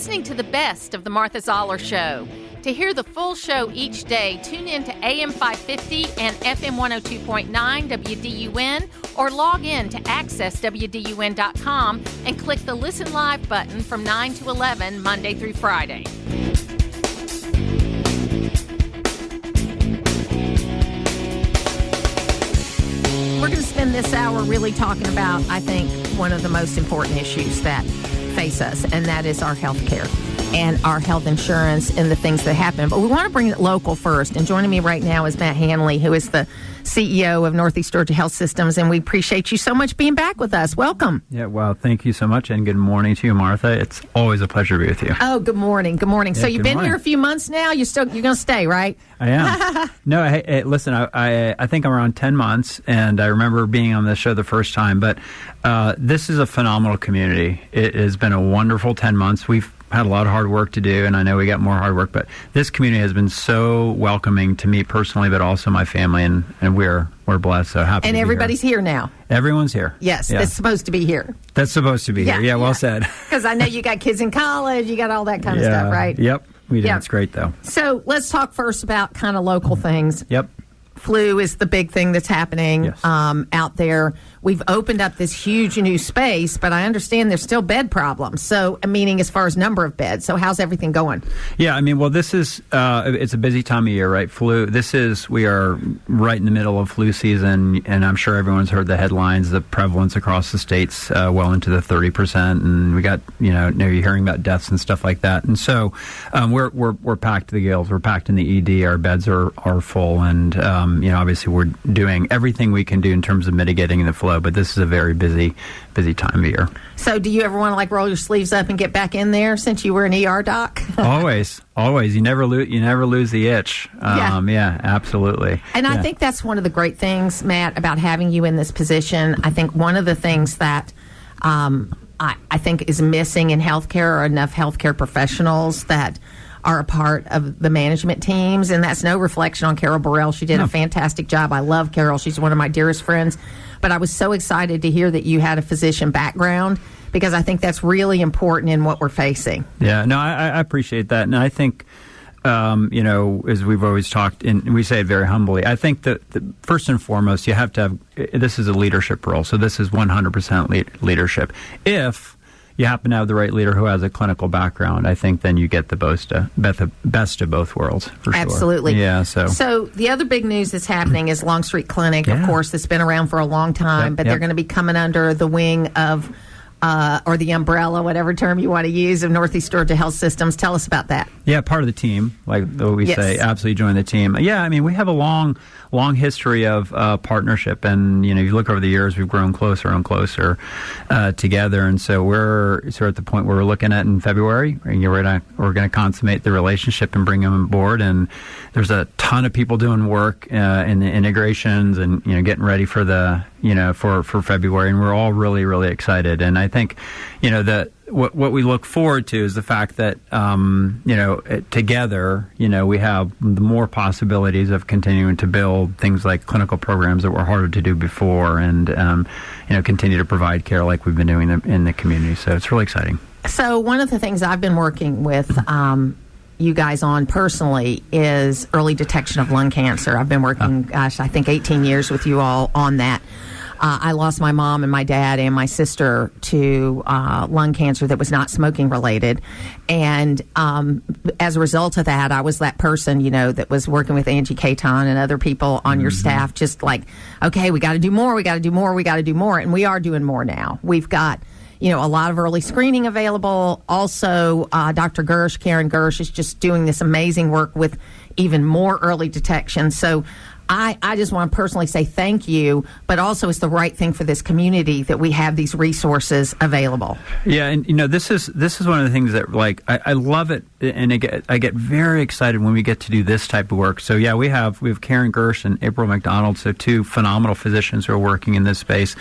listening to the best of the Martha Zoller Show. To hear the full show each day, tune in to AM 550 and FM 102.9 WDUN or log in to accesswdun.com and click the Listen Live button from 9 to 11, Monday through Friday. We're going to spend this hour really talking about, I think, one of the most important issues that face us, and that is our health care and our health insurance and the things that happen. But we want to bring it local first. And joining me right now is Matt Hanley, who is the CEO of Northeast Georgia Health Systems, and we appreciate you so much being back with us. Welcome. Yeah, well, thank you so much, and good morning to you, Martha. It's always a pleasure to be with you. Oh, good morning. Good morning. Yeah, so you've been here a few months now. You're going to stay, right? I am. No, hey, listen, I think I'm around 10 months, and I remember being on this show the first time, but this is a phenomenal community. It has been a wonderful 10 months. We've had a lot of hard work to do, and I know we got more hard work, but this community has been so welcoming to me personally, but also my family, and we're blessed, so happy to be here. And everybody's here now. Everyone's here. Yes, yeah. That's supposed to be here. That's supposed to be here. Yeah, well said. Because I know you got kids in college, you got all that kind of stuff, right? Yep, we do. It's great, though. So let's talk first about kind of local things. Yep. Flu is the big thing that's happening out there. We've opened up this huge new space, but I understand there's still bed problems. So, meaning as far as number of beds. So how's everything going? Yeah, I mean, well, this is, it's a busy time of year, right? We are right in the middle of flu season, and I'm sure everyone's heard the headlines, the prevalence across the states well into the 30%, and we got, you're hearing about deaths and stuff like that. And so we're packed to the gills. We're packed in the ED. Our beds are full, and, obviously we're doing everything we can do in terms of mitigating the flow, but this is a very busy time of year. So do you ever want to roll your sleeves up and get back in there since you were an ER doc? Always. You never lose the itch. Yeah, absolutely. And I think that's one of the great things, Matt, about having you in this position. I think one of the things that I think is missing in healthcare are enough healthcare professionals that are a part of the management teams, and that's no reflection on Carol Burrell. She did a fantastic job. I love Carol. She's one of my dearest friends. But I was so excited to hear that you had a physician background, because I think that's really important in what we're facing. Yeah, no, I appreciate that. And I think, as we've always talked, and we say it very humbly, I think that first and foremost, you have to have, this is a leadership role. So this is 100% leadership. If you happen to have the right leader who has a clinical background, I think then you get the best of both worlds, for sure. Absolutely. Yeah. So the other big news that's happening is Longstreet Clinic, of course, that's been around for a long time, but they're going to be coming under the wing of, or the umbrella, whatever term you want to use, of Northeast Georgia Health Systems. Tell us about that. Yeah, part of the team, like we say, absolutely join the team. Yeah, I mean, we have a long history of partnership, and you look over the years, we've grown closer and closer together, and so we're sort of at the point where we're looking at in February, we're going to consummate the relationship and bring them on board, and there's a ton of people doing work in the integrations and getting ready for the for February, and we're all really, really excited. And I think that what we look forward to is the fact that together we have more possibilities of continuing to build things like clinical programs that were harder to do before, and continue to provide care like we've been doing in the community. So it's really exciting. So one of the things I've been working with you guys on personally is early detection of lung cancer. I've been working, I think 18 years with you all on that. I lost my mom and my dad and my sister to lung cancer that was not smoking related. And as a result of that, I was that person, that was working with Angie Caton and other people on your staff, just like, okay, we got to do more, we got to do more, we got to do more. And we are doing more now. We've got a lot of early screening available. Also, Dr. Gersh, Karen Gersh, is just doing this amazing work with even more early detection. So I just want to personally say thank you, but also it's the right thing for this community that we have these resources available. Yeah, and this is one of the things that I love it, and I get very excited when we get to do this type of work. So yeah, we have Karen Gersh and April McDonald, so two phenomenal physicians who are working in this space.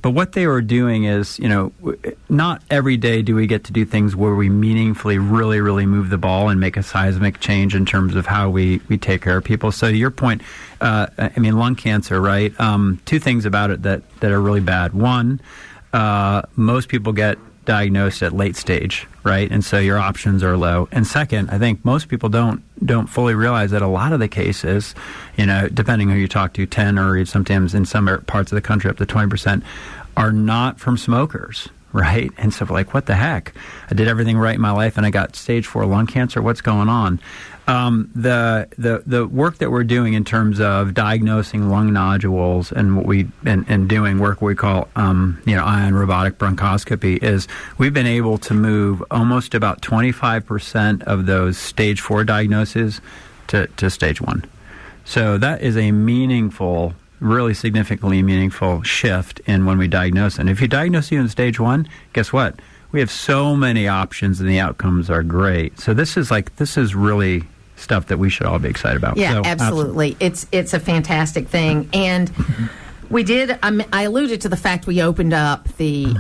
But what they were doing is, not every day do we get to do things where we meaningfully really, really move the ball and make a seismic change in terms of how we take care of people. So to your point, lung cancer, right? Two things about it that are really bad. One, most people get diagnosed at late stage, right? And so your options are low. And second, I think most people don't fully realize that a lot of the cases, depending who you talk to, 10 or sometimes in some parts of the country up to 20%, are not from smokers. Right? And so like, what the heck? I did everything right in my life and I got stage 4 lung cancer. What's going on? The work that we're doing in terms of diagnosing lung nodules and doing work we call, ion robotic bronchoscopy is we've been able to move almost about 25% of those stage 4 diagnoses to stage 1. So that is a really significantly meaningful shift in when we diagnose. And if you diagnose you in stage 1, guess what? We have so many options and the outcomes are great. So this is really stuff that we should all be excited about. Yeah, so, absolutely. It's a fantastic thing. And we did, I alluded to the fact we opened up the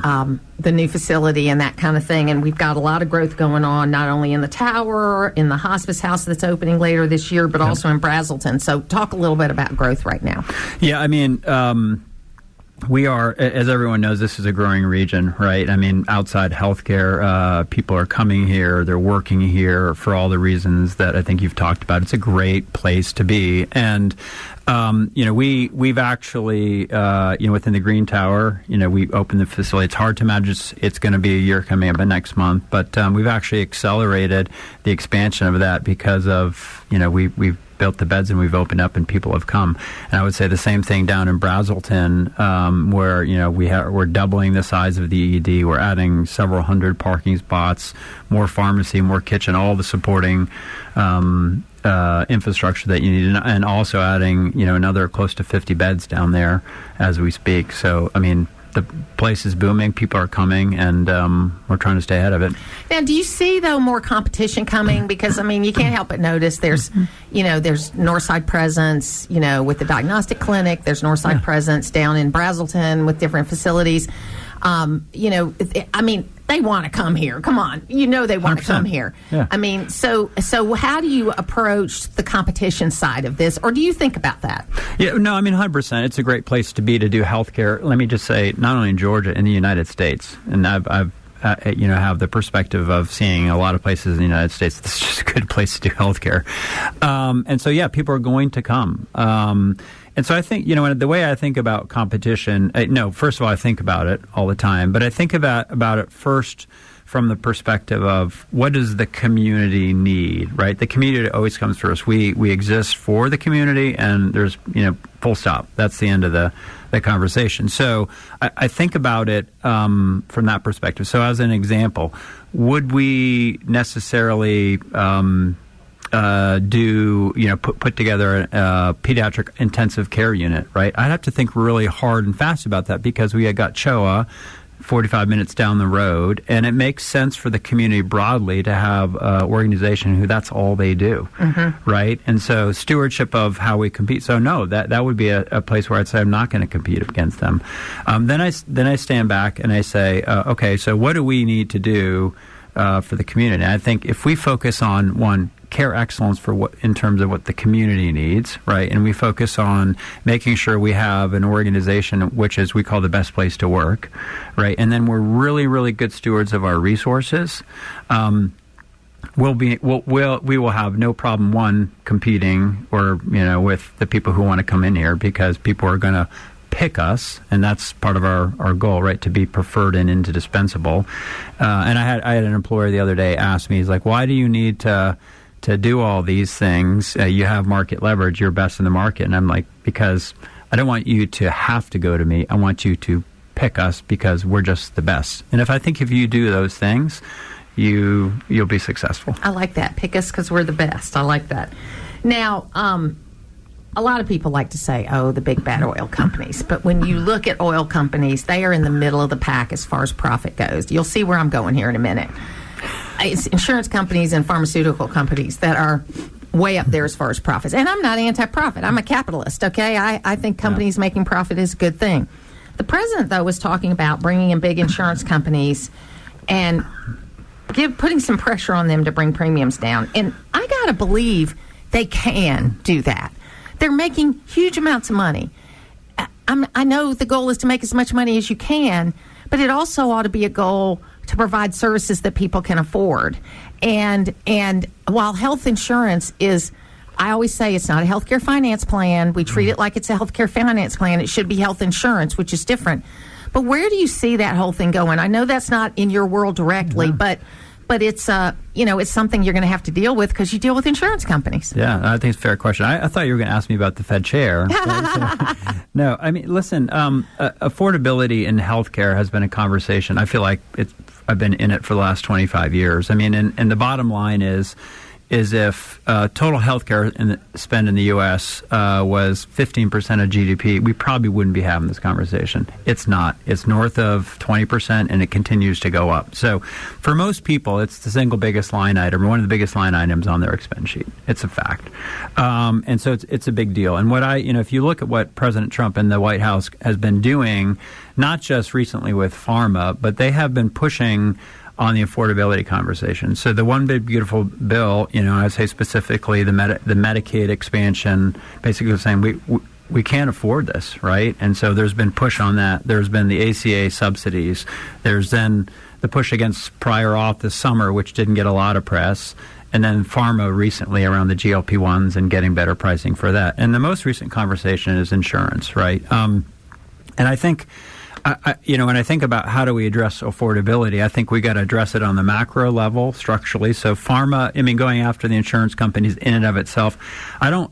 new facility and that kind of thing, and we've got a lot of growth going on, not only in the tower, in the hospice house that's opening later this year, but also in Brazelton. So talk a little bit about growth right now. Yeah, I mean, we are, as everyone knows, this is a growing region, right? I mean, outside healthcare, people are coming here, they're working here for all the reasons that I think you've talked about. It's a great place to be. And we've actually, within the Green Tower, we opened the facility. It's hard to imagine it's going to be a year coming up next month, but we've actually accelerated the expansion of that because of, we've built the beds and we've opened up and people have come. And I would say the same thing down in Brazelton, where we're doubling the size of the ED. We're adding several hundred parking spots, more pharmacy, more kitchen, all the supporting infrastructure that you need, and also adding another close to 50 beds down there as we speak. So I mean, the place is booming, people are coming, and we're trying to stay ahead of it. Now, do you see, though, more competition coming? Because, I mean, you can't help but notice there's Northside presence, with the diagnostic clinic. There's Northside presence down in Brazelton with different facilities. They want to come here. Come on. They want to come here. Yeah. I mean, so how do you approach the competition side of this, or do you think about that? Yeah, no, I mean, 100%. It's a great place to be to do healthcare. Let me just say, not only in Georgia, in the United States. And I've have the perspective of seeing a lot of places in the United States. This is just a good place to do healthcare. And so, people are going to come. And so I think, the way I think about competition, first of all, I think about it all the time, but I think about it first from the perspective of what does the community need, right? The community always comes first. We exist for the community, and there's, full stop. That's the end of the conversation. So I think about it from that perspective. So as an example, would we necessarily put together a pediatric intensive care unit, right? I'd have to think really hard and fast about that because we had got CHOA 45 minutes down the road, and it makes sense for the community broadly to have an organization who that's all they do, right? And so stewardship of how we compete. So no, that would be a place where I'd say I'm not going to compete against them. Then I stand back and I say, okay, so what do we need to do for the community? And I think if we focus on one, care excellence in terms of what the community needs, right? And we focus on making sure we have an organization which is we call the best place to work, right? And then we're really, really good stewards of our resources. We will have no problem competing with the people who want to come in here because people are going to pick us, and that's part of our goal, right, to be preferred and indispensable. And I had an employer the other day ask me, he's like, why do you need to do all these things? You have market leverage, you're best in the market. And I'm like, because I don't want you to have to go to me. I want you to pick us because we're just the best. And if you do those things, you'll be successful. I like that. Pick us because we're the best. I like that. Now, a lot of people like to say, the big bad oil companies. But when you look at oil companies, they are in the middle of the pack as far as profit goes. You'll see where I'm going here in a minute. It's insurance companies and pharmaceutical companies that are way up there as far as profits. And I'm not anti-profit. I'm a capitalist, okay? I think companies making profit is a good thing. The president, though, was talking about bringing in big insurance companies and putting some pressure on them to bring premiums down. And I got to believe they can do that. They're making huge amounts of money. I know the goal is to make as much money as you can, but it also ought to be a goal to provide services that people can afford. And while health insurance is, I always say it's not a healthcare finance plan. We treat it like it's a healthcare finance plan. It should be health insurance, which is different. But where do you see that whole thing going? I know that's not in your world directly, but it's it's something you're going to have to deal with because you deal with insurance companies. Yeah, I think it's a fair question. I thought you were going to ask me about the Fed chair. No, I mean, listen, affordability in healthcare has been a conversation. I feel like I've been in it for the last 25 years. I mean, and the bottom line is if total healthcare spend in the U.S. Was 15% of GDP, we probably wouldn't be having this conversation. It's not. It's north of 20%, and it continues to go up. So for most people, it's the single biggest line item, or one of the biggest line items on their expense sheet. It's a fact. And so it's a big deal. And if you look at what President Trump and the White House has been doing, not just recently with pharma, but they have been pushing on the affordability conversation. So the One Big Beautiful Bill, I say specifically the Medicaid expansion, basically saying we can't afford this, right? And so there's been push on that. There's been the ACA subsidies. There's then the push against prior auth this summer, which didn't get a lot of press. And then pharma recently around the GLP-1s and getting better pricing for that. And the most recent conversation is insurance, right? And I think when I think about how do we address affordability, I think we got to address it on the macro level structurally. So pharma, going after the insurance companies in and of itself, I don't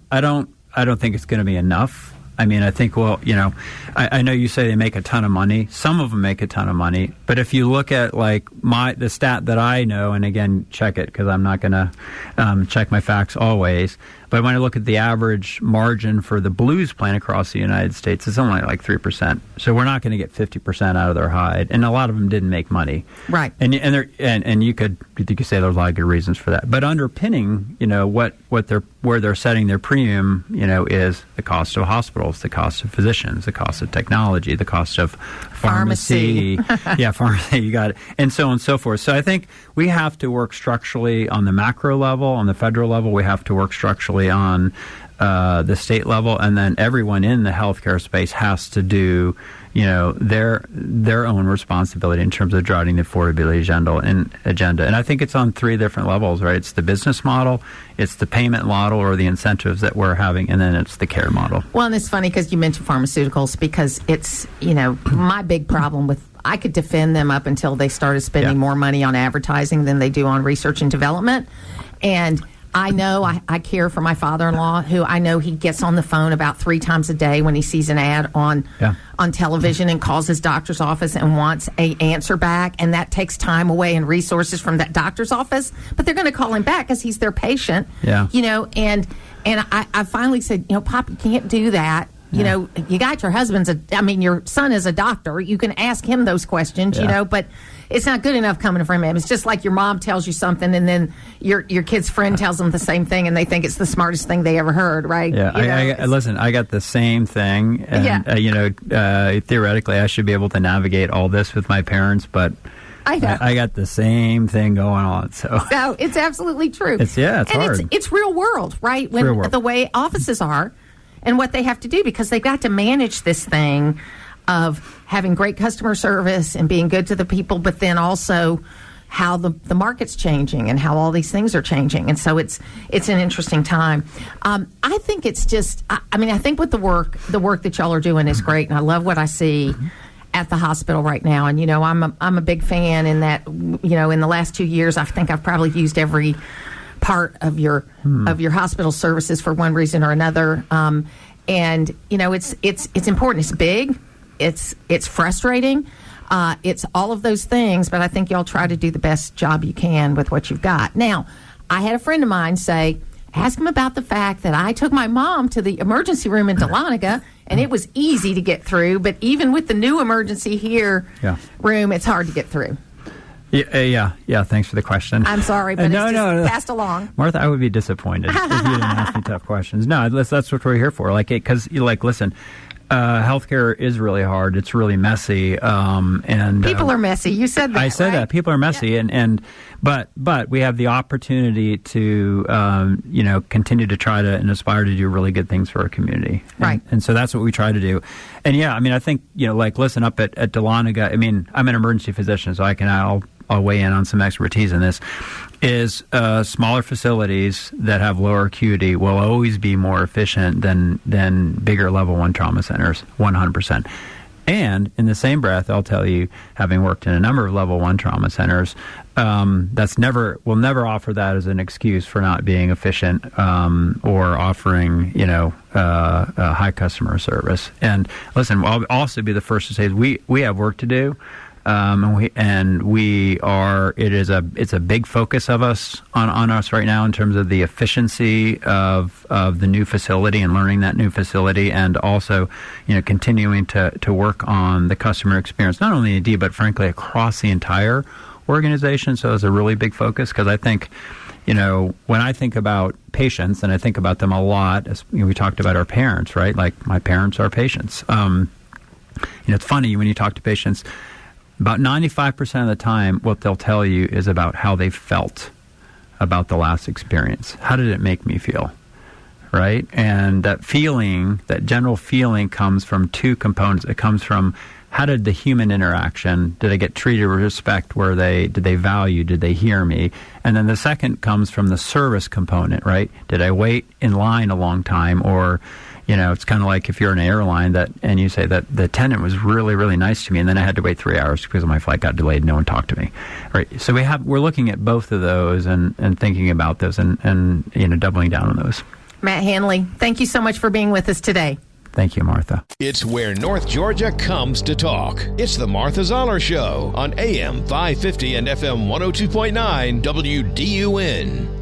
think it's going to be enough. I think, I know you say they make a ton of money. Some of them make a ton of money. But if you look at the stat that I know, and again, check it because I'm not going to check my facts always. But when I look at the average margin for the Blues plan across the United States, it's only like 3%. So we're not going to get 50% out of their hide, and a lot of them didn't make money. Right. And you could say there's a lot of good reasons for that. But underpinning, where they're setting their premium, is the cost of hospitals, the cost of physicians, the cost of technology, the cost of pharmacy. Yeah, pharmacy. You got it, and so on and so forth. So I think we have to work structurally on the macro level, on the federal level. We have to work structurally on the state level, and then everyone in the healthcare space has to do, their own responsibility in terms of driving the affordability agenda. And I think it's on three different levels, right? It's the business model, it's the payment model or the incentives that we're having, and then it's the care model. Well, and it's funny because you mentioned pharmaceuticals because it's, my big problem with, I could defend them up until they started spending more money on advertising than they do on research and development. And I know I care for my father-in-law, who I know he gets on the phone about 3 times a day when he sees an ad on television and calls his doctor's office and wants an answer back, and that takes time away and resources from that doctor's office. But they're going to call him back because he's their patient. Yeah. And I finally said, Pop, you can't do that. You got your your son is a doctor. You can ask him those questions, but it's not good enough coming from him. It's just like your mom tells you something and then your kid's friend tells them the same thing and they think it's the smartest thing they ever heard, right? Yeah, listen, I got the same thing. And, theoretically, I should be able to navigate all this with my parents, but I got the same thing going on. So no, it's absolutely true. It's hard. It's real world, right? The way offices are and what they have to do, because they've got to manage this thing of having great customer service and being good to the people, but then also how the market's changing and how all these things are changing. And so it's an interesting time. I think it's just, I think with the work that y'all are doing is great. And I love what I see at the hospital right now. And, I'm a big fan in that, in the last 2 years, I think I've probably used every part of your hospital services for one reason or another. And it's important. It's big. It's frustrating. It's all of those things, but I think y'all try to do the best job you can with what you've got. Now, I had a friend of mine ask him about the fact that I took my mom to the emergency room in Dahlonega, and it was easy to get through, but even with the new emergency room, it's hard to get through. Yeah. Thanks for the question. I'm sorry, but no. Passed along. Martha, I would be disappointed if you didn't ask me tough questions. No, that's what we're here for. Because listen, healthcare is really hard. It's really messy. And people are messy. You said that. I said that people are messy, yeah. But we have the opportunity to continue to try to and aspire to do really good things for our community. Right. And so that's what we try to do. And I think listen, up at Dahlonega. I'm an emergency physician, so I'll I'll weigh in on some expertise in this, is smaller facilities that have lower acuity will always be more efficient than bigger level 1 trauma centers, 100%. And in the same breath, I'll tell you, having worked in a number of level 1 trauma centers, we'll never offer that as an excuse for not being efficient or offering, high customer service. And listen, I'll also be the first to say we have work to do. It's a big focus of us on us right now in terms of the efficiency of the new facility and learning that new facility, and also, continuing to work on the customer experience, not only in ED, but frankly across the entire organization. So it's a really big focus, because I think, when I think about patients, and I think about them a lot, as we talked about our parents, right? Like my parents are patients. It's funny when you talk to patients. About 95% of the time, what they'll tell you is about how they felt about the last experience. How did it make me feel? Right? And that feeling, that general feeling, comes from two components. It comes from, how did the human interaction, did I get treated with respect? Did they value? Did they hear me? And then the second comes from the service component, right? Did I wait in line a long time? Or, it's kind of like if you're in an airline and you say that the attendant was really, really nice to me, and then I had to wait 3 hours because my flight got delayed and no one talked to me, right? So we're looking at both of those and thinking about those and doubling down on those. Matt Hanley, thank you so much for being with us today. Thank you, Martha. It's where North Georgia comes to talk. It's the Martha Zoller Show on AM 550 and FM 102.9 WDUN.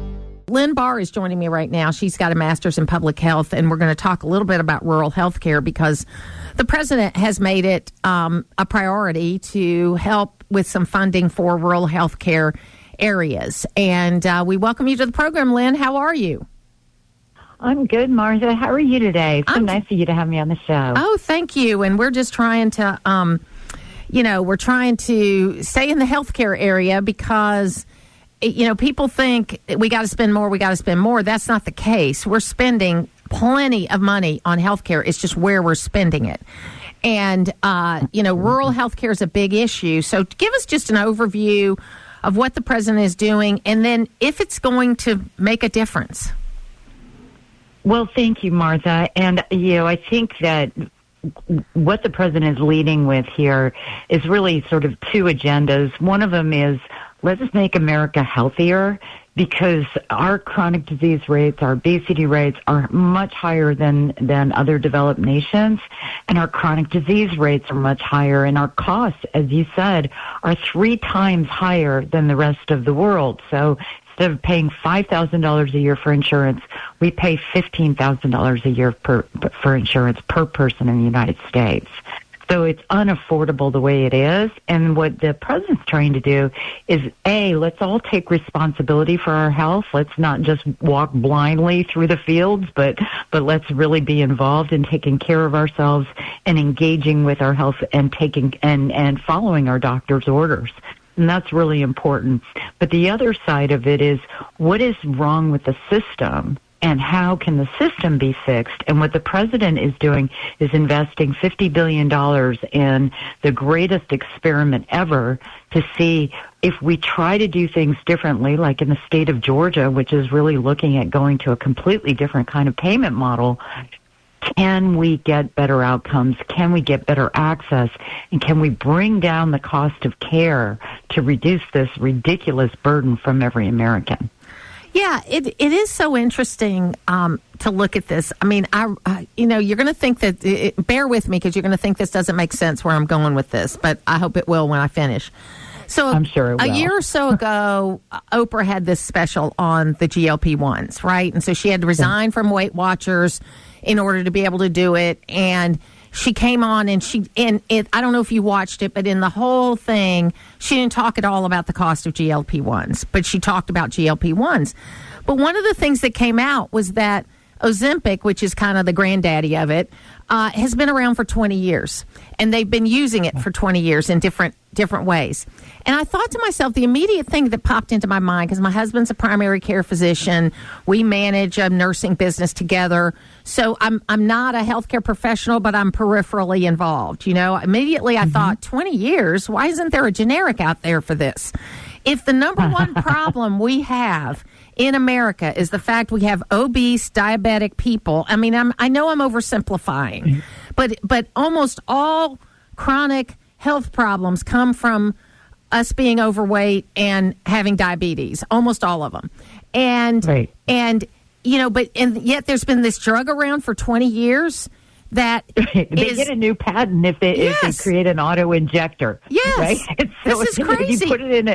Lynn Barr is joining me right now. She's got a master's in public health, and we're going to talk a little bit about rural health care, because the president has made it a priority to help with some funding for rural health care areas. And we welcome you to the program, Lynn. How are you? I'm good, Martha. How are you today? It's so nice of you to have me on the show. Oh, thank you. And we're just trying to, we're trying to stay in the healthcare area, because people think we got to spend more. That's not the case. We're spending plenty of money on healthcare. It's just where we're spending it. And, rural healthcare is a big issue. So give us just an overview of what the president is doing, and then if it's going to make a difference. Well, thank you, Martha. And, I think that what the president is leading with here is really sort of two agendas. One of them is, let's make America healthier, because our chronic disease rates, our obesity rates are much higher than other developed nations, and our chronic disease rates are much higher, and our costs, as you said, are 3 times higher than the rest of the world. So instead of paying $5,000 a year for insurance, we pay $15,000 a year for insurance per person in the United States. So it's unaffordable the way it is. And what the president's trying to do is, let's all take responsibility for our health. Let's not just walk blindly through the fields, but let's really be involved in taking care of ourselves and engaging with our health and and following our doctor's orders. And that's really important. But the other side of it is, what is wrong with the system? And how can the system be fixed? And what the president is doing is investing $50 billion in the greatest experiment ever to see if we try to do things differently, like in the state of Georgia, which is really looking at going to a completely different kind of payment model. Can we get better outcomes? Can we get better access? And can we bring down the cost of care to reduce this ridiculous burden from every American? Yeah, it is so interesting to look at this. I mean, you're going to think that, bear with me, because you're going to think this doesn't make sense where I'm going with this, but I hope it will when I finish. So I'm sure it will. A year or so ago, Oprah had this special on the GLP-1s, right? And so she had to resign from Weight Watchers in order to be able to do it. And she came on and I don't know if you watched it, but in the whole thing, she didn't talk at all about the cost of GLP-1s, but she talked about GLP-1s. But one of the things that came out was that Ozempic, which is kind of the granddaddy of it, has been around for 20 years, and they've been using it for 20 years in different ways. And I thought to myself, the immediate thing that popped into my mind, because my husband's a primary care physician, we manage a nursing business together, so I'm not a healthcare professional, but I'm peripherally involved. Immediately I thought, 20 years, why isn't there a generic out there for this? If the number one problem we have in America is the fact we have obese, diabetic people, I mean, I know I'm oversimplifying, but almost all chronic health problems come from us being overweight and having diabetes, almost all of them. And yet there's been this drug around for 20 years that they get a new patent if they create an auto injector. Yes, right? So this is crazy. If you put it in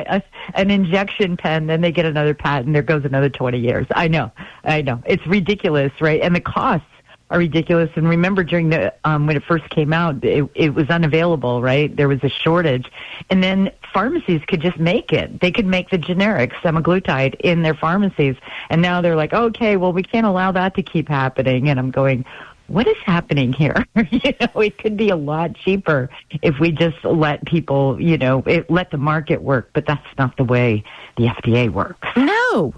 an injection pen, then they get another patent. There goes another 20 years. I know. It's ridiculous, right? And the costs are ridiculous. And remember, during the when it first came out, it was unavailable, right? There was a shortage, and then pharmacies could just make it. They could make the generic semaglutide in their pharmacies, and now they're like, okay, well, we can't allow that to keep happening. And I'm going, what is happening here? It could be a lot cheaper if we just let people, let the market work. But that's not the way the FDA works. No.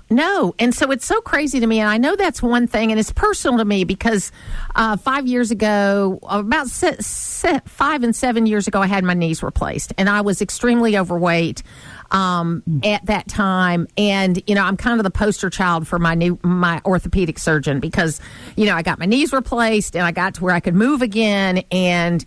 And so it's so crazy to me. And I know that's one thing, and it's personal to me because 5 years ago, about 5 and 7 years ago, I had my knees replaced, and I was extremely overweight at that time. And, I'm kind of the poster child for my orthopedic surgeon because, I got my knees replaced and I got to where I could move again. And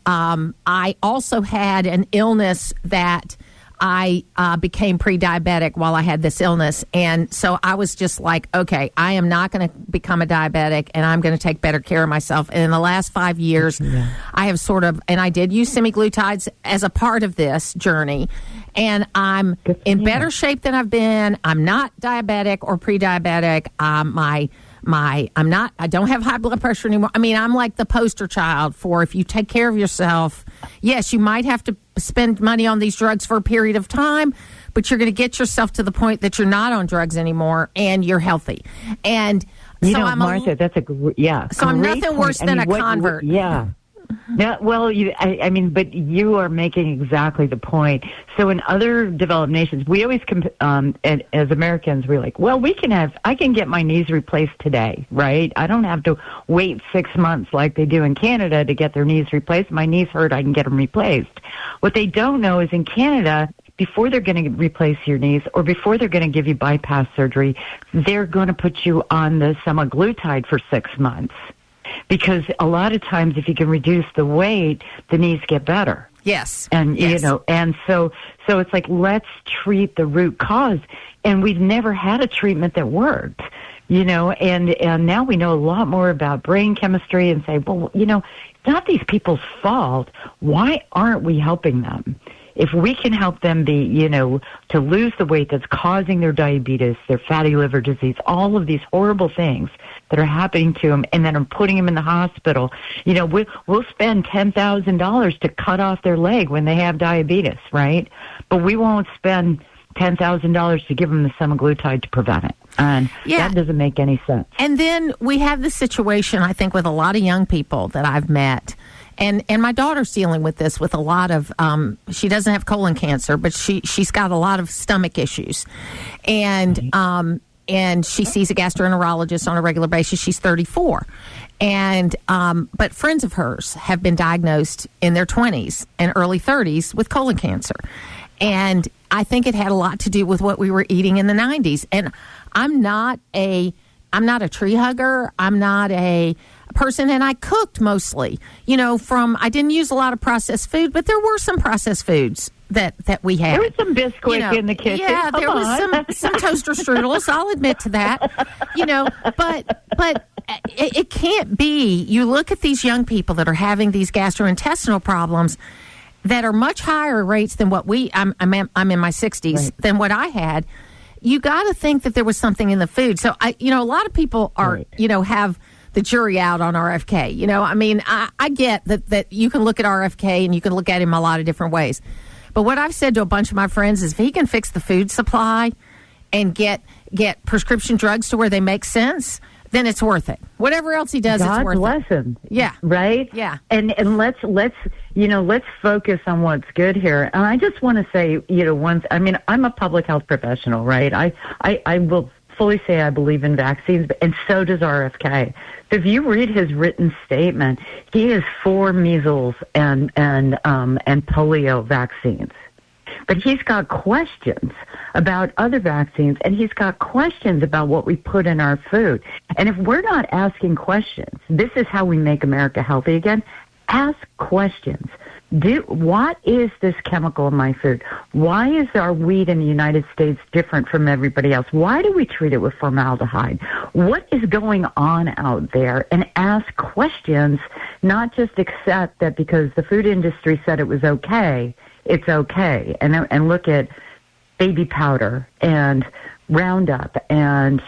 I also had an illness that I became pre-diabetic while I had this illness. And so I was just like, okay, I am not going to become a diabetic, and I'm going to take better care of myself. And in the last 5 years, I have and I did use semaglutides as a part of this journey. And I'm in better shape than I've been. I'm not diabetic or pre-diabetic. I don't have high blood pressure anymore. I mean, I'm like the poster child for if you take care of yourself. Yes, you might have to spend money on these drugs for a period of time, but you're going to get yourself to the point that you're not on drugs anymore and you're healthy. And Martha, that's So I'm nothing worse than a convert. Yeah, well, but you are making exactly the point. So in other developed nations, we always, as Americans, we're like, well, I can get my knees replaced today, right? I don't have to wait 6 months like they do in Canada to get their knees replaced. My knees hurt, I can get them replaced. What they don't know is in Canada, before they're going to replace your knees or before they're going to give you bypass surgery, they're going to put you on the semaglutide for 6 months. Because a lot of times if you can reduce the weight, the knees get better. Yes. And, and so it's like, let's treat the root cause. And we've never had a treatment that worked, and now we know a lot more about brain chemistry and say, well, it's not these people's fault. Why aren't we helping them? If we can help them to lose the weight that's causing their diabetes, their fatty liver disease, all of these horrible things that are happening to them, and then I'm putting them in the hospital, we'll spend $10,000 to cut off their leg when they have diabetes, right? But we won't spend $10,000 to give them the semaglutide to prevent it. And that doesn't make any sense. And then we have the situation, I think, with a lot of young people that I've met. And my daughter's dealing with this with a lot of, she doesn't have colon cancer, but she's got a lot of stomach issues. And she sees a gastroenterologist on a regular basis. She's 34. But friends of hers have been diagnosed in their 20s and early 30s with colon cancer. And I think it had a lot to do with what we were eating in the 90s. And I'm not a tree hugger. I'm not a person, and I cooked mostly, I didn't use a lot of processed food, but there were some processed foods that we had. There was some biscuits in the kitchen. Yeah, there was some toaster strudels. I'll admit to that. But it can't be. You look at these young people that are having these gastrointestinal problems that are much higher rates than what I'm in my 60s than what I had. You got to think that there was something in the food. So a lot of people are have the jury out on RFK. I get that you can look at RFK and you can look at him a lot of different ways. But what I've said to a bunch of my friends is if he can fix the food supply and get prescription drugs to where they make sense, then it's worth it. Whatever else he does, God it's worth bless it. him. Yeah. Right? Yeah. And let's focus on what's good here. And I just want to say, I'm a public health professional, right? I will fully say I believe in vaccines, and so does RFK. So if you read his written statement, he is for measles and polio vaccines. But he's got questions about other vaccines, and he's got questions about what we put in our food. And if we're not asking questions, this is how we make America healthy again. Ask questions. What is this chemical in my food? Why is our wheat in the United States different from everybody else? Why do we treat it with formaldehyde? What is going on out there? And ask questions, not just accept that because the food industry said it was okay, it's okay. And look at baby powder and Roundup and,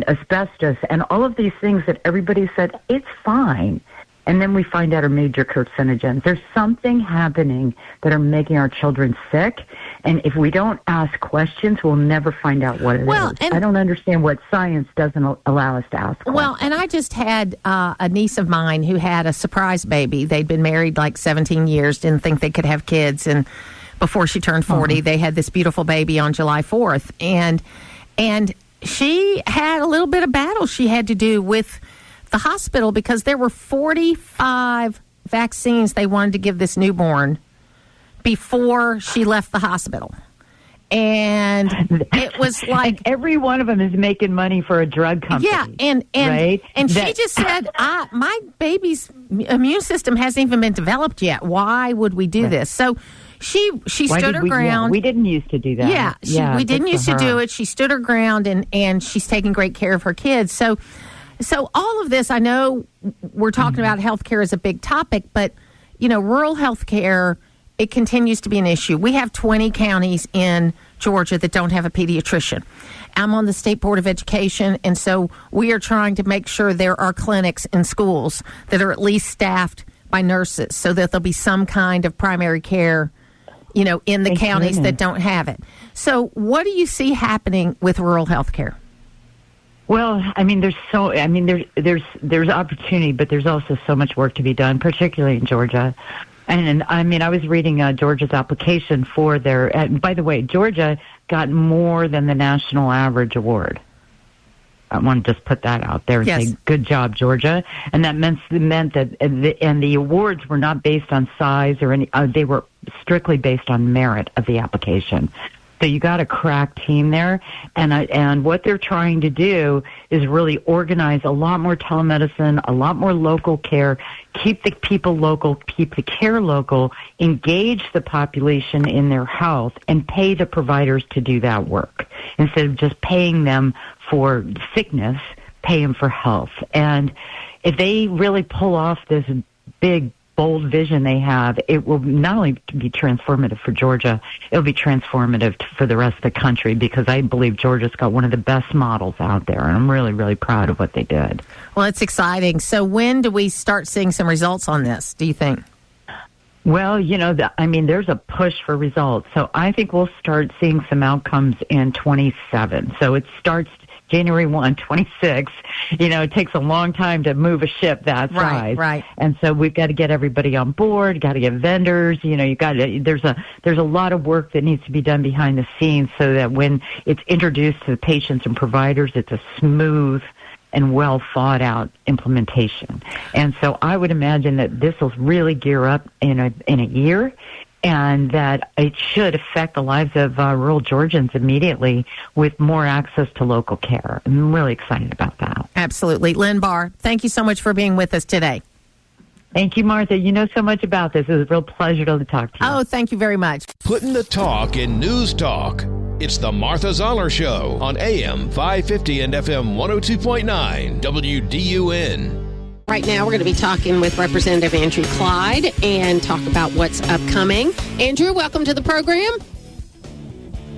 asbestos and all of these things that everybody said, it's fine. And then we find out are major carcinogens. There's something happening that are making our children sick. And if we don't ask questions, we'll never find out what it is. I don't understand what science doesn't allow us to ask questions. Well, and I just had a niece of mine who had a surprise baby. They'd been married like 17 years, didn't think they could have kids. And before she turned 40, they had this beautiful baby on July 4th. And she had a little bit of battle she had to do with the hospital because there were 45 vaccines they wanted to give this newborn before she left the hospital. And it was like... And every one of them is making money for a drug company. Yeah, and right? She just said, my baby's immune system hasn't even been developed yet. Why would we do this? So she stood her ground. Yeah, we didn't used to do that. Yeah, we didn't used to do it. She stood her ground, and she's taking great care of her kids. So all of this, I know we're talking about healthcare as a big topic, but, rural healthcare, it continues to be an issue. We have 20 counties in Georgia that don't have a pediatrician. I'm on the State Board of Education, and so we are trying to make sure there are clinics in schools that are at least staffed by nurses so that there'll be some kind of primary care, in the counties that don't have it. So what do you see happening with rural healthcare? Well, there's opportunity, but there's also so much work to be done, particularly in Georgia. And I was reading Georgia's application for their, and by the way, Georgia got more than the national average award. I want to just put that out there and say, good job, Georgia. And that meant that, and the awards were not based on size or any, they were strictly based on merit of the application. So you got a crack team there, and what they're trying to do is really organize a lot more telemedicine, a lot more local care, keep the people local, keep the care local, engage the population in their health, and pay the providers to do that work. Instead of just paying them for sickness, pay them for health. And if they really pull off this big, bold vision they have, it will not only be transformative for Georgia, it'll be transformative for the rest of the country, because I believe Georgia's got one of the best models out there, and I'm really, really proud of what they did. Well, it's exciting. So when do we start seeing some results on this, do you think? Well, there's a push for results. So I think we'll start seeing some outcomes in 27. So it starts January 1, 26, it takes a long time to move a ship that size. Right. And so we've got to get everybody on board, got to get vendors, there's a lot of work that needs to be done behind the scenes so that when it's introduced to the patients and providers, it's a smooth and well thought out implementation. And so I would imagine that this will really gear up in a year, and that it should affect the lives of rural Georgians immediately with more access to local care. I'm really excited about that. Absolutely. Lynn Barr, thank you so much for being with us today. Thank you, Martha. You know so much about this. It was a real pleasure to talk to you. Oh, thank you very much. Putting the talk in news talk. It's the Martha Zoller Show on AM 550 and FM 102.9 WDUN. Right now, we're going to be talking with Representative Andrew Clyde and talk about what's upcoming. Andrew, welcome to the program.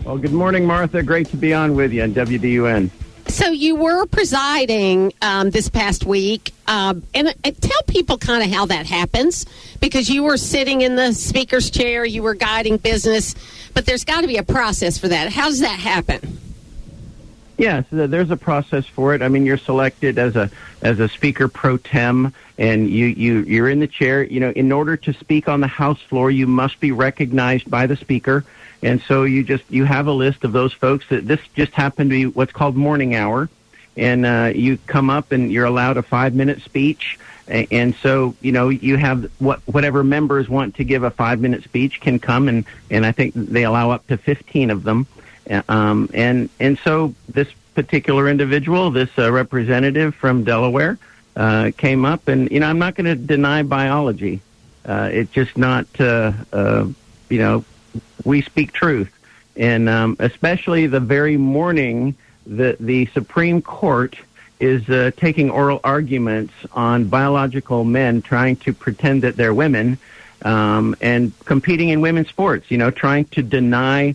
Well, good morning, Martha. Great to be on with you on WDUN. So you were presiding this past week, and tell people kind of how that happens, because you were sitting in the speaker's chair, you were guiding business, but there's got to be a process for that. How does that happen? Yes, there's a process for it. I mean, you're selected as a speaker pro tem, and you're in the chair. You know, in order to speak on the House floor, you must be recognized by the speaker. And so you have a list of those folks. That this just happened to be what's called morning hour, and you come up and you're allowed a 5-minute speech. And so, you know, you have whatever members want to give a 5-minute speech can come, and I think they allow up to 15 of them. And so this particular individual, this representative from Delaware, came up, and, you know, I'm not going to deny biology. It's just not, you know, we speak truth. And especially the very morning that the Supreme Court is taking oral arguments on biological men trying to pretend that they're women, and competing in women's sports, you know, trying to deny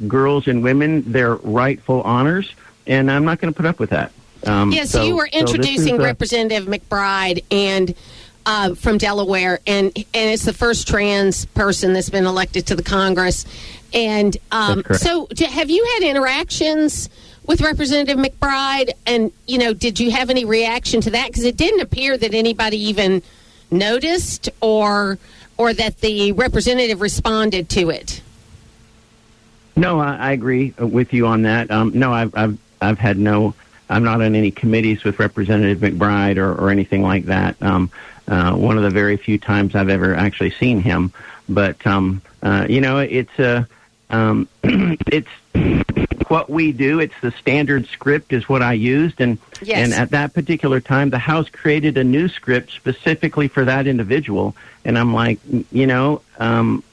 girls and women their rightful honors, and I'm not going to put up with that. So you were introducing Representative McBride and from Delaware, and it's the first trans person that's been elected to the Congress. And so have you had interactions with Representative McBride? And, you know, did you have any reaction to that? Because it didn't appear that anybody even noticed or that the representative responded to it. No, I agree with you on that. No, I've had no. I'm not on any committees with Representative McBride or anything like that. One of the very few times I've ever actually seen him. But you know, it's what we do. It's the standard script is what I used, and at that particular time, the House created a new script specifically for that individual. And I'm like, you know, I'm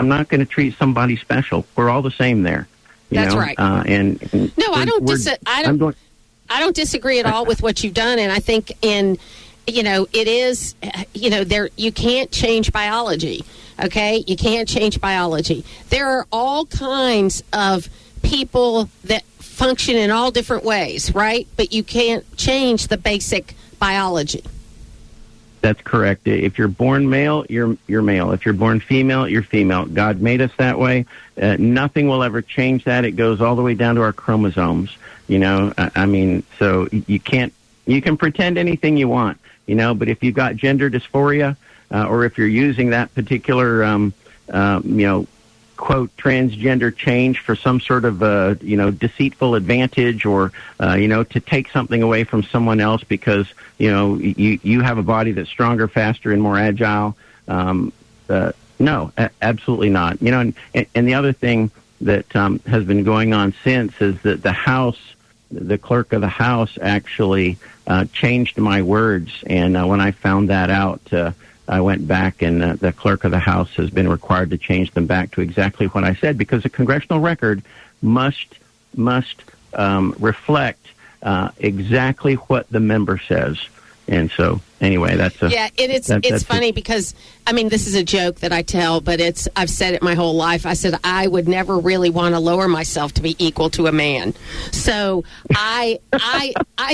not going to treat somebody special. We're all the same there. That's right. And no, I don't disagree at all with what you've done, and I think you know, it is, you know, you can't change biology. Okay, you can't change biology. There are all kinds of people that function in all different ways, right? But you can't change the basic biology. That's correct. If you're born male, you're male. If you're born female, you're female. God made us that way. Nothing will ever change that. It goes all the way down to our chromosomes. You know, I mean, so you can pretend anything you want, you know, but if you've got gender dysphoria, or if you're using that particular, you know, quote, transgender change for some sort of, you know, deceitful advantage, or, you know, to take something away from someone else because, you know, you have a body that's stronger, faster, and more agile. No, absolutely not. You know, and the other thing that has been going on since is that the clerk of the House actually changed my words. And when I found that out, I went back, and the clerk of the House has been required to change them back to exactly what I said, because the congressional record must reflect exactly what the member says. And so, anyway, it's funny because, I mean, this is a joke that I tell, but I've said it my whole life. I said I would never really want to lower myself to be equal to a man. So I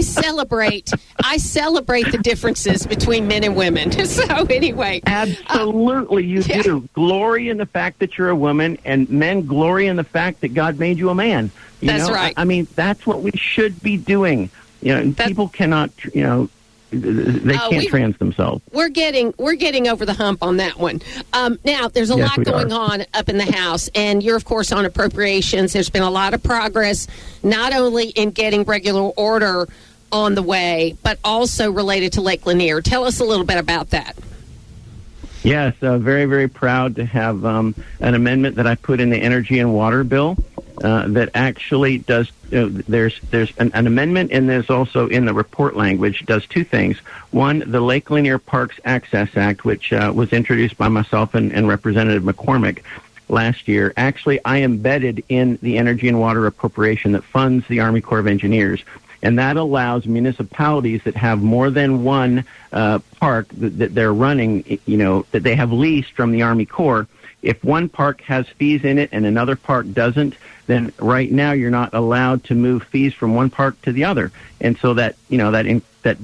celebrate the differences between men and women. So anyway, absolutely, you do glory in the fact that you're a woman, and men glory in the fact that God made you a man. That's right. I mean, that's what we should be doing. You know, people cannot, you know. They can't trans themselves. We're getting over the hump on that one. Now, there's a lot going on up in the House, and you're, of course, on appropriations. There's been a lot of progress, not only in getting regular order on the way, but also related to Lake Lanier. Tell us a little bit about that. Yes, very, very proud to have an amendment that I put in the energy and water bill that actually does. There's an amendment, and there's also in the report language does two things. One, the Lake Lanier Parks Access Act, which was introduced by myself and Representative McCormick last year. Actually, I embedded in the energy and water appropriation that funds the Army Corps of Engineers. And that allows municipalities that have more than one park that they're running, you know, that they have leased from the Army Corps. If one park has fees in it and another park doesn't, then right now you're not allowed to move fees from one park to the other. And so that, you know, that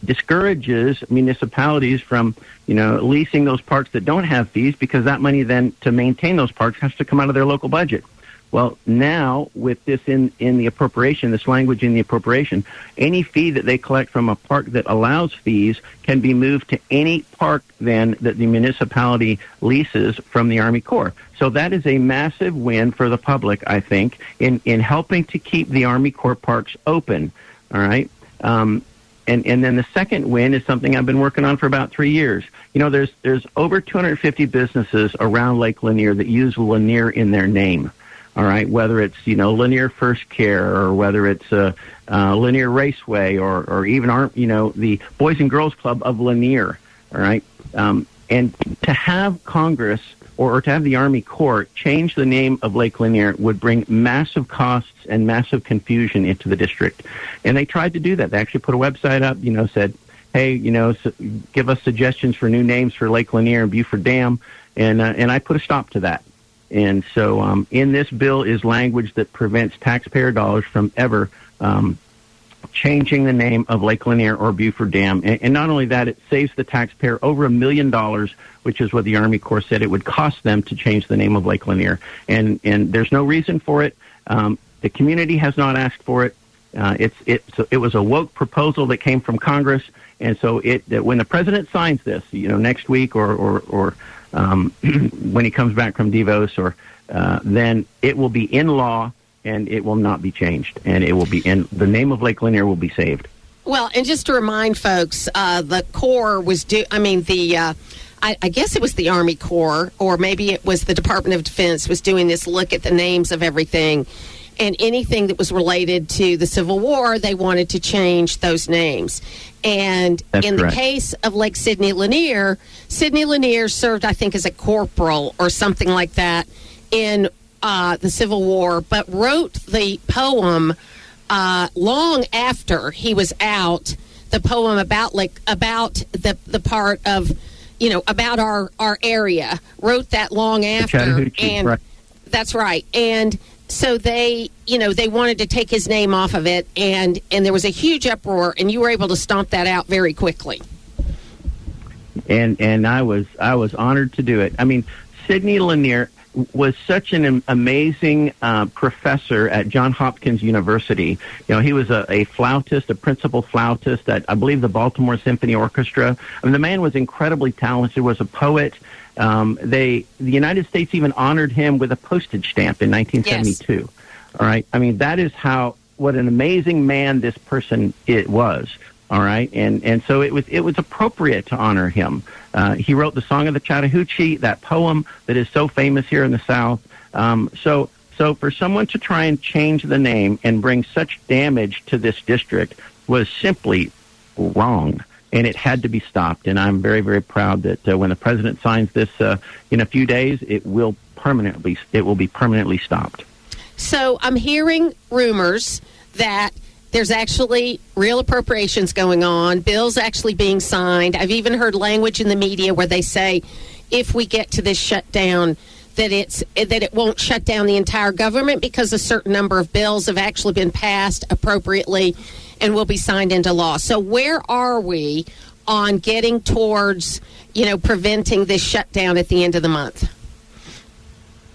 discourages municipalities from, you know, leasing those parks that don't have fees, because that money then to maintain those parks has to come out of their local budget. Well, now with this in the appropriation, this language in the appropriation, any fee that they collect from a park that allows fees can be moved to any park then that the municipality leases from the Army Corps. So that is a massive win for the public, I think, in helping to keep the Army Corps parks open. All right. And then the second win is something I've been working on for about 3 years. You know, there's over 250 businesses around Lake Lanier that use Lanier in their name. All right, whether it's, you know, Lanier First Care, or whether it's Lanier Raceway, or even the Boys and Girls Club of Lanier. All right, and to have Congress or to have the Army Corps change the name of Lake Lanier would bring massive costs and massive confusion into the district. And they tried to do that. They actually put a website up, said, hey, give us suggestions for new names for Lake Lanier and Buford Dam. And I put a stop to that. And so in this bill is language that prevents taxpayer dollars from ever changing the name of Lake Lanier or Buford Dam. And not only that, it saves the taxpayer over $1 million, which is what the Army Corps said it would cost them to change the name of Lake Lanier. And there's no reason for it. The community has not asked for it. It was a woke proposal that came from Congress. And so when the president signs this, next week or when he comes back from Davos, then it will be in law, and it will not be changed, and it will be the name of Lake Lanier will be saved. Well, and just to remind folks, the Corps was I guess it was the Army Corps, or maybe it was the Department of Defense, was doing this look at the names of everything, and anything that was related to the Civil War, they wanted to change those names. And That's in correct. the case of Lake Sidney Lanier served, I think, as a corporal or something like that in the Civil War, but wrote the poem long after he was out. The poem about the part of about our area. Wrote that long after, and right. That's right. And so they wanted to take his name off of it, and there was a huge uproar, and you were able to stomp that out very quickly. And I was honored to do it. I mean, Sidney Lanier was such an amazing professor at Johns Hopkins University. He was a flautist, a principal flautist at, I believe, the Baltimore Symphony Orchestra. I mean, the man was incredibly talented, was a poet. The United States even honored him with a postage stamp in 1972. Yes. All right. I mean, that is what an amazing man this person was. All right. And so it was appropriate to honor him. He wrote the Song of the Chattahoochee, that poem that is so famous here in the South. So for someone to try and change the name and bring such damage to this district was simply wrong. And it had to be stopped. And I'm very, very proud that when the president signs this in a few days, it will be permanently stopped. So I'm hearing rumors that there's actually real appropriations going on, bills actually being signed. I've even heard language in the media where they say if we get to this shutdown, that it won't shut down the entire government because a certain number of bills have actually been passed appropriately and will be signed into law. So where are we on getting towards, preventing this shutdown at the end of the month?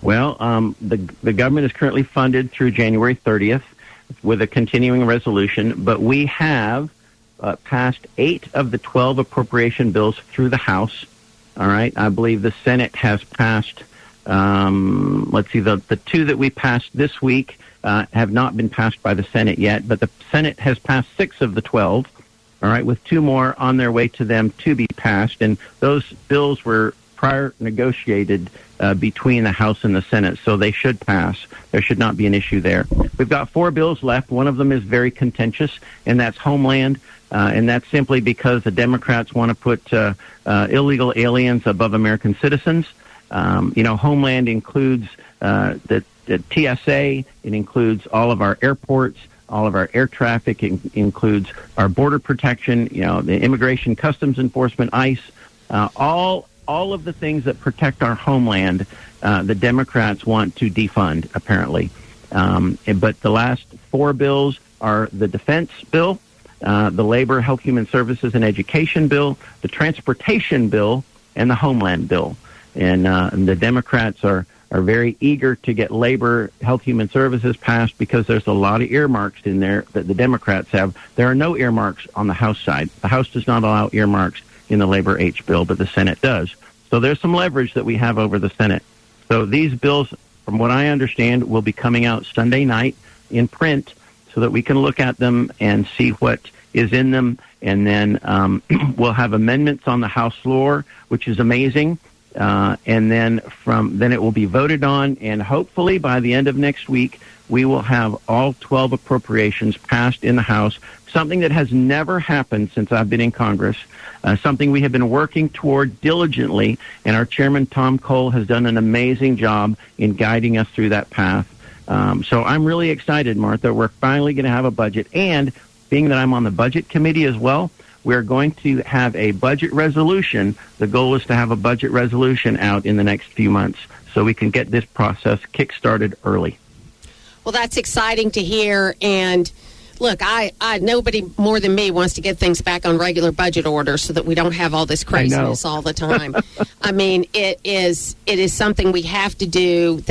Well, the government is currently funded through January 30th with a continuing resolution, but we have passed 8 of the 12 appropriation bills through the House. All right. I believe the Senate has passed, the 2 that we passed this week have not been passed by the Senate yet, but the Senate has passed 6 of the 12, all right, with 2 more on their way to them to be passed. And those bills were prior negotiated between the House and the Senate, so they should pass. There should not be an issue there. We've got 4 bills left. One of them is very contentious, and that's Homeland, and that's simply because the Democrats want to put illegal aliens above American citizens. Homeland includes the TSA. It includes all of our airports, all of our air traffic. It includes our border protection, the Immigration Customs Enforcement, ICE, all of the things that protect our homeland, the Democrats want to defund, apparently. But the last 4 bills are the defense bill, the labor, health, human services, and education bill, the transportation bill, and the homeland bill. And the Democrats are are very eager to get labor, health, human services passed because there's a lot of earmarks in there that the Democrats have. There are no earmarks on the House side. The House does not allow earmarks in the Labor H bill, but the Senate does. So there's some leverage that we have over the Senate. So these bills, from what I understand, will be coming out Sunday night in print so that we can look at them and see what is in them. And then we'll have amendments on the House floor, which is amazing. And then it will be voted on, and hopefully by the end of next week, we will have all 12 appropriations passed in the House, something that has never happened since I've been in Congress, something we have been working toward diligently, and our chairman, Tom Cole, has done an amazing job in guiding us through that path. So I'm really excited, Martha. We're finally going to have a budget, and being that I'm on the budget committee as well, we're going to have a budget resolution. The goal is to have a budget resolution out in the next few months so we can get this process kick-started early. Well, that's exciting to hear. And look, I nobody more than me wants to get things back on regular budget order so that we don't have all this craziness all the time. I mean, it is something we have to do.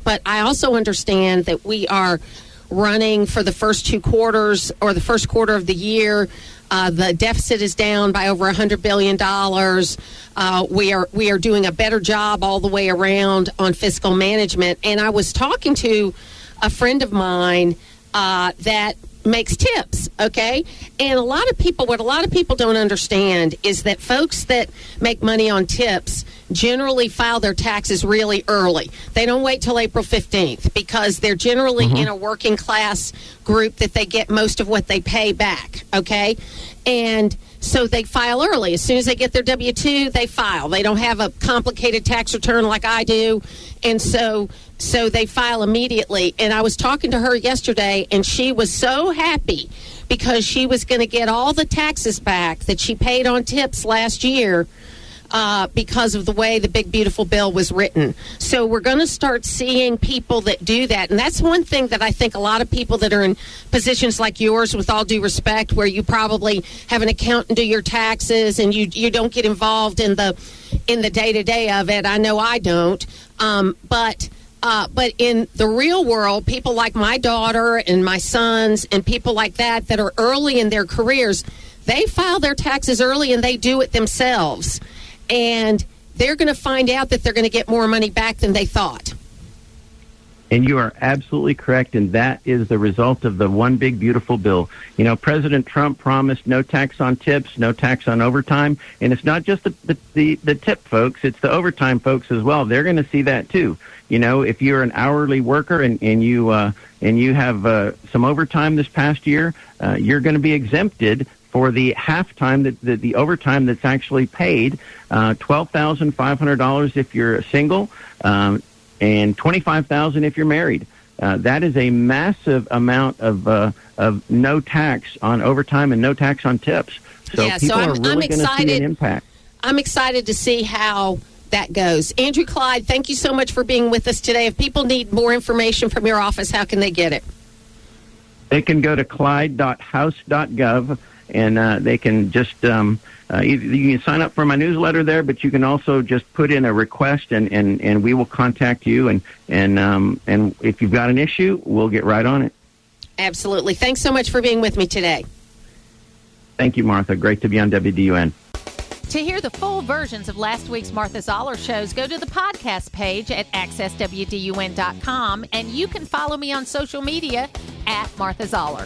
But I also understand that we are running for the first 2 quarters or the first quarter of the year. The deficit is down by over $100 billion. We are doing a better job all the way around on fiscal management. And I was talking to a friend of mine that makes tips, okay? And what a lot of people don't understand is that folks that make money on tips generally file their taxes really early. They don't wait till April 15th because they're generally in a working class group that they get most of what they pay back, okay? And so they file early. As soon as they get their W-2, they file. They don't have a complicated tax return like I do. And so they file immediately. And I was talking to her yesterday, and she was so happy because she was going to get all the taxes back that she paid on tips last year because of the way the big, beautiful bill was written. So we're going to start seeing people that do that. And that's one thing that I think a lot of people that are in positions like yours, with all due respect, where you probably have an accountant do your taxes and you don't get involved in the day-to-day of it. I know I don't. But in the real world, people like my daughter and my sons and people like that are early in their careers, they file their taxes early and they do it themselves. And they're going to find out that they're going to get more money back than they thought. And you are absolutely correct, and that is the result of the one big, beautiful bill. You know, President Trump promised no tax on tips, no tax on overtime, and it's not just the tip folks, it's the overtime folks as well. They're going to see that too. You know, if you're an hourly worker and you have some overtime this past year, you're going to be exempted for the halftime, the overtime that's actually paid, $12,500 if you're single, and $25,000 if you're married. That is a massive amount of no tax on overtime and no tax on tips. So yeah, people are really going to see an impact. I'm excited to see how that goes. Andrew Clyde, thank you so much for being with us today. If people need more information from your office, how can they get it? They can go to clyde.house.gov. And they can just you can sign up for my newsletter there, but you can also just put in a request, and we will contact you. And if you've got an issue, we'll get right on it. Absolutely. Thanks so much for being with me today. Thank you, Martha. Great to be on WDUN. To hear the full versions of last week's Martha Zoller shows, go to the podcast page at accesswdun.com, and you can follow me on social media at Martha Zoller.